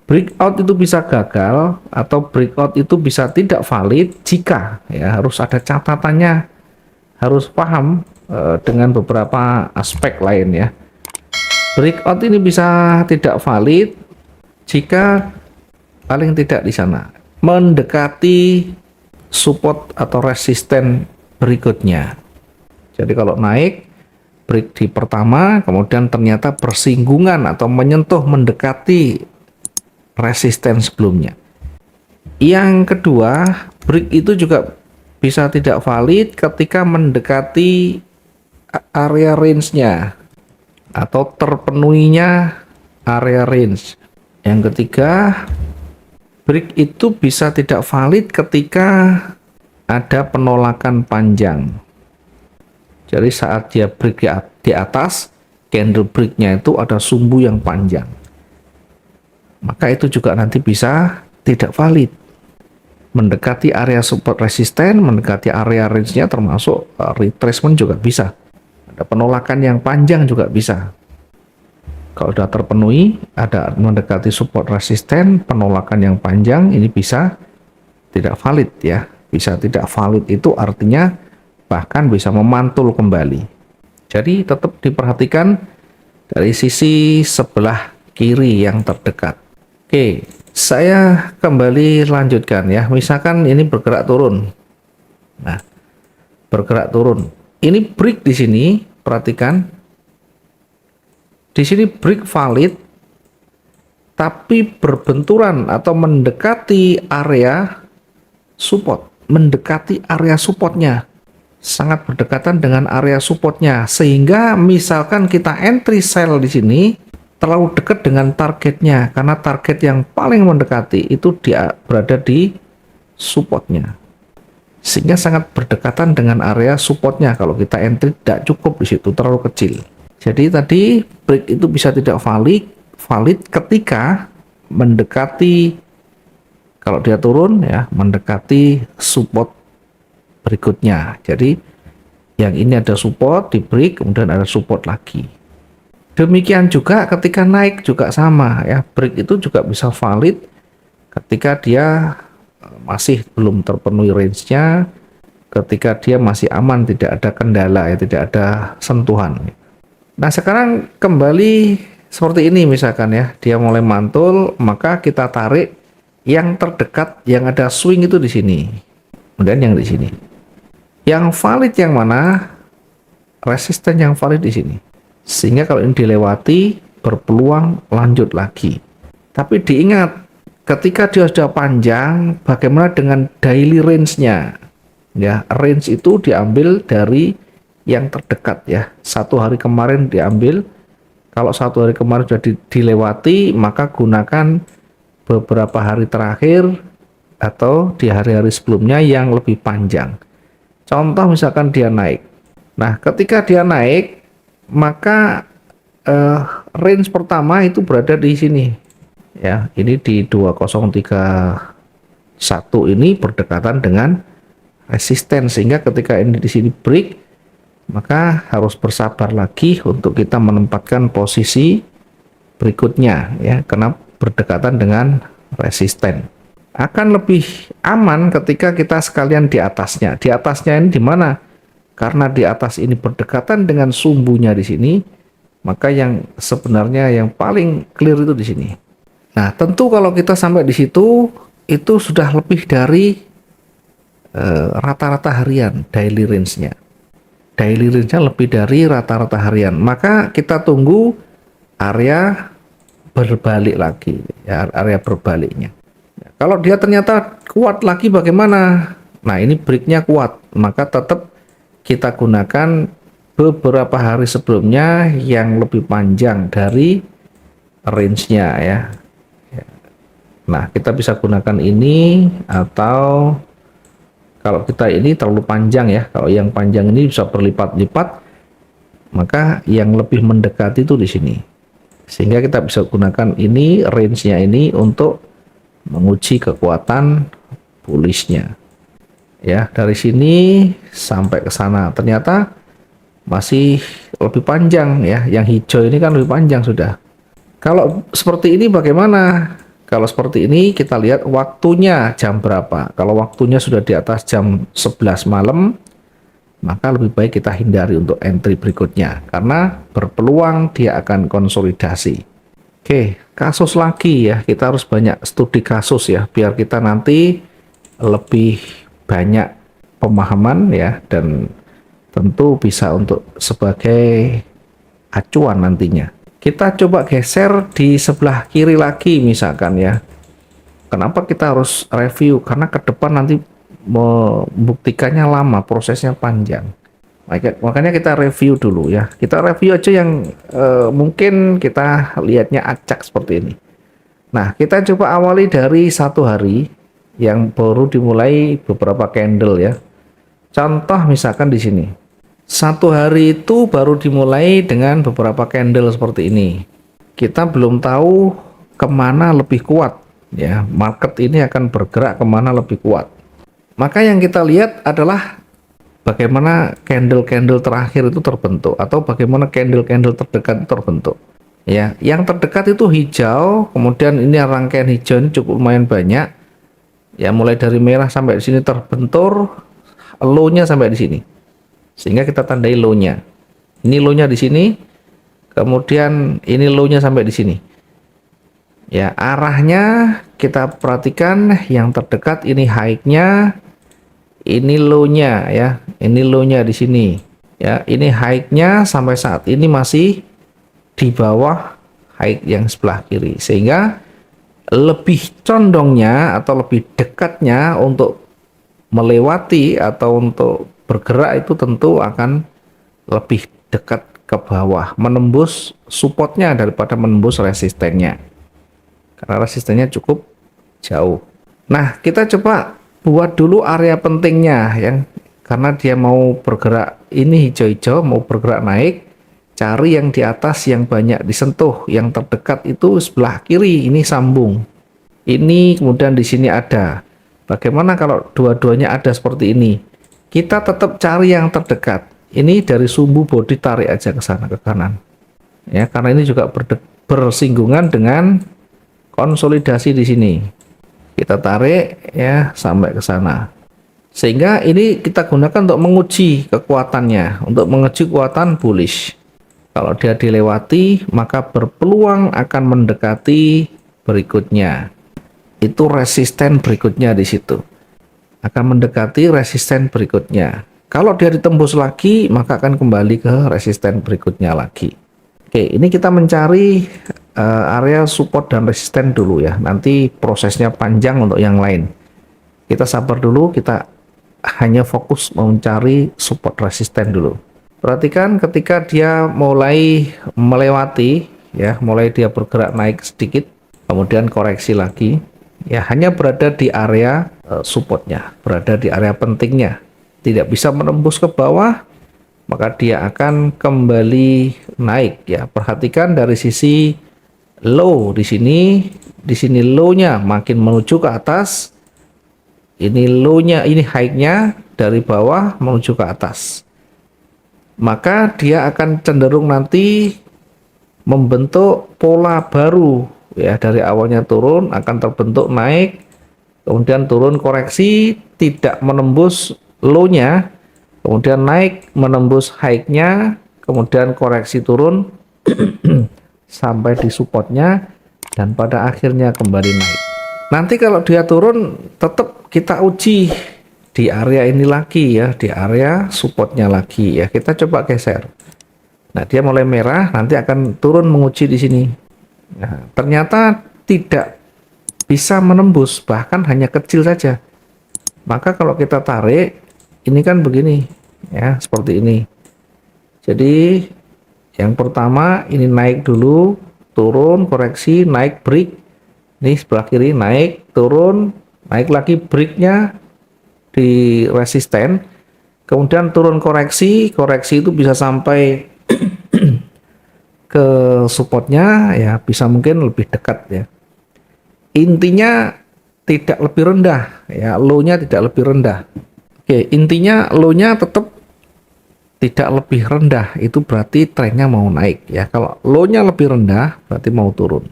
Breakout itu bisa gagal atau breakout itu bisa tidak valid jika ya harus ada catatannya, harus paham dengan beberapa aspek lain ya. Breakout ini bisa tidak valid jika paling tidak di sana mendekati support atau resisten berikutnya. Jadi kalau naik break di pertama kemudian ternyata bersinggungan atau menyentuh mendekati resisten sebelumnya. Yang kedua, break itu juga bisa tidak valid ketika mendekati area range-nya atau terpenuhinya area range. Yang ketiga, break itu bisa tidak valid ketika ada penolakan panjang. Jadi saat dia break di atas, candle break-nya itu ada sumbu yang panjang. Maka itu juga nanti bisa tidak valid. Mendekati area support resisten, mendekati area range-nya termasuk retracement juga bisa. Ada penolakan yang panjang juga bisa. Kalau sudah terpenuhi, ada mendekati support resisten, penolakan yang panjang, ini bisa tidak valid ya. Bisa tidak valid itu artinya bahkan bisa memantul kembali. Jadi tetap diperhatikan dari sisi sebelah kiri yang terdekat. Oke, saya kembali lanjutkan ya. Misalkan ini bergerak turun. Nah, bergerak turun. Ini break di sini, perhatikan. Di sini break valid, tapi berbenturan atau mendekati area support, mendekati area supportnya. Sangat berdekatan dengan area supportnya, sehingga misalkan kita entry sell di sini terlalu dekat dengan targetnya, karena target yang paling mendekati itu dia berada di supportnya, sehingga sangat berdekatan dengan area supportnya. Kalau kita entry tidak cukup di situ, terlalu kecil. Jadi tadi break itu bisa tidak valid ketika mendekati, kalau dia turun ya, mendekati support berikutnya. Jadi yang ini ada support di break, kemudian ada support lagi. Demikian juga ketika naik juga sama ya, break itu juga bisa valid ketika dia masih belum terpenuhi range-nya, ketika dia masih aman, tidak ada kendala ya, tidak ada sentuhan. Nah sekarang kembali seperti ini misalkan ya, dia mulai mantul, maka kita tarik yang terdekat yang ada swing itu di sini, kemudian yang di sini. Yang valid yang mana? Resisten yang valid di sini. Sehingga kalau ini dilewati, berpeluang lanjut lagi. Tapi diingat, ketika dia sudah panjang, bagaimana dengan daily range-nya? Ya, range itu diambil dari yang terdekat ya. Satu hari kemarin diambil. Kalau satu hari kemarin sudah dilewati, maka gunakan beberapa hari terakhir atau di hari-hari sebelumnya yang lebih panjang. Contoh misalkan dia naik. Nah, ketika dia naik, maka range pertama itu berada di sini. Ya, ini di 2031 ini berdekatan dengan resisten, sehingga ketika ini di sini break, maka harus bersabar lagi untuk kita menempatkan posisi berikutnya ya, karena berdekatan dengan resisten. Akan lebih aman ketika kita sekalian di atasnya. Di atasnya ini di mana? Karena di atas ini berdekatan dengan sumbunya di sini, maka yang sebenarnya yang paling clear itu di sini. Nah, tentu kalau kita sampai di situ, itu sudah lebih dari rata-rata harian daily range-nya. Daily range-nya lebih dari rata-rata harian. Maka kita tunggu area berbalik lagi, ya, area berbaliknya. Kalau dia ternyata kuat lagi bagaimana? Nah ini breaknya kuat, maka tetap kita gunakan beberapa hari sebelumnya yang lebih panjang dari range-nya ya. Nah kita bisa gunakan ini, atau kalau kita ini terlalu panjang ya, kalau yang panjang ini bisa berlipat-lipat, maka yang lebih mendekati itu di sini. Sehingga kita bisa gunakan ini, range-nya ini untuk menguji kekuatan bullish-nya. Ya, dari sini sampai ke sana ternyata masih lebih panjang ya. Yang hijau ini kan lebih panjang sudah. Kalau seperti ini bagaimana? Kalau seperti ini kita lihat waktunya jam berapa. Kalau waktunya sudah di atas jam 11 malam, maka lebih baik kita hindari untuk entry berikutnya karena berpeluang dia akan konsolidasi. Oke, kasus lagi ya. Kita harus banyak studi kasus ya biar kita nanti lebih banyak pemahaman ya, dan tentu bisa untuk sebagai acuan nantinya. Kita coba geser di sebelah kiri lagi misalkan ya. Kenapa kita harus review? Karena ke depan nanti membuktikannya lama, prosesnya panjang. Makanya kita review dulu ya. Kita review aja yang mungkin kita lihatnya acak seperti ini. Nah, kita coba awali dari 1 hari yang baru dimulai beberapa candle ya. Contoh misalkan di sini. 1 hari itu baru dimulai dengan beberapa candle seperti ini. Kita belum tahu kemana lebih kuat ya. Market ini akan bergerak kemana lebih kuat. Maka yang kita lihat adalah bagaimana candle-candle terakhir itu terbentuk atau bagaimana candle-candle terdekat itu terbentuk. Ya, yang terdekat itu hijau, kemudian ini rangkaian hijau ini cukup lumayan banyak. Ya, mulai dari merah sampai di sini terbentur, low-nya sampai di sini. Sehingga kita tandai low-nya. Ini low-nya di sini, kemudian ini low-nya sampai di sini. Ya, arahnya kita perhatikan yang terdekat ini high-nya, ini low-nya ya. Ini low-nya di sini. Ya, ini high-nya sampai saat ini masih di bawah high yang sebelah kiri. Sehingga lebih condongnya atau lebih dekatnya untuk melewati atau untuk bergerak itu tentu akan lebih dekat ke bawah, menembus supportnya daripada menembus resistennya, karena resistennya cukup jauh. Nah, kita coba buat dulu area pentingnya yang karena dia mau bergerak, ini hijau-hijau mau bergerak naik, cari yang di atas yang banyak disentuh, yang terdekat itu sebelah kiri ini sambung. Ini kemudian di sini ada. Bagaimana kalau dua-duanya ada seperti ini? Kita tetap cari yang terdekat. Ini dari sumbu body tarik aja ke sana, ke kanan. Ya, karena ini juga bersinggungan dengan konsolidasi di sini. Kita tarik ya sampai ke sana. Sehingga ini kita gunakan untuk menguji kekuatannya, untuk menguji kekuatan bullish. Kalau dia dilewati, maka berpeluang akan mendekati berikutnya. Itu resisten berikutnya di situ. Akan mendekati resisten berikutnya. Kalau dia ditembus lagi, maka akan kembali ke resisten berikutnya lagi. Oke, ini kita mencari area support dan resisten dulu ya. Nanti prosesnya panjang untuk yang lain. Kita sabar dulu, kita hanya fokus mencari support resisten dulu. Perhatikan ketika dia mulai melewati, ya, mulai dia bergerak naik sedikit, kemudian koreksi lagi. Ya, hanya berada di area supportnya, berada di area pentingnya, tidak bisa menembus ke bawah, maka dia akan kembali naik ya. Perhatikan dari sisi low di sini low-nya makin menuju ke atas, ini low-nya, ini high-nya dari bawah menuju ke atas, maka dia akan cenderung nanti membentuk pola baru. Ya, dari awalnya turun akan terbentuk naik, kemudian turun koreksi, tidak menembus low-nya, kemudian naik menembus high-nya, kemudian koreksi turun sampai di supportnya, dan pada akhirnya kembali naik. Nanti kalau dia turun, tetap kita uji di area ini lagi ya, di area supportnya lagi ya. Kita coba geser. Nah, dia mulai merah, nanti akan turun menguji di sini. Nah, ternyata tidak bisa menembus, bahkan hanya kecil saja. Maka kalau kita tarik, ini kan begini ya, seperti ini. Jadi yang pertama ini naik dulu, turun, koreksi, naik break. Ini sebelah kiri naik, turun, naik lagi breaknya di resisten, kemudian turun koreksi, koreksi itu bisa sampai ke supportnya ya, bisa mungkin lebih dekat ya. Intinya tidak lebih rendah ya, low-nya tidak lebih rendah. Oke, intinya low-nya tetap tidak lebih rendah, itu berarti trennya mau naik ya. Kalau low-nya lebih rendah berarti mau turun.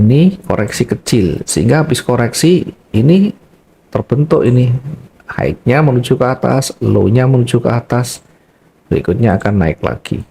ini koreksi kecil, sehingga habis koreksi ini terbentuk ini high-nya menuju ke atas, low-nya menuju ke atas, berikutnya akan naik lagi.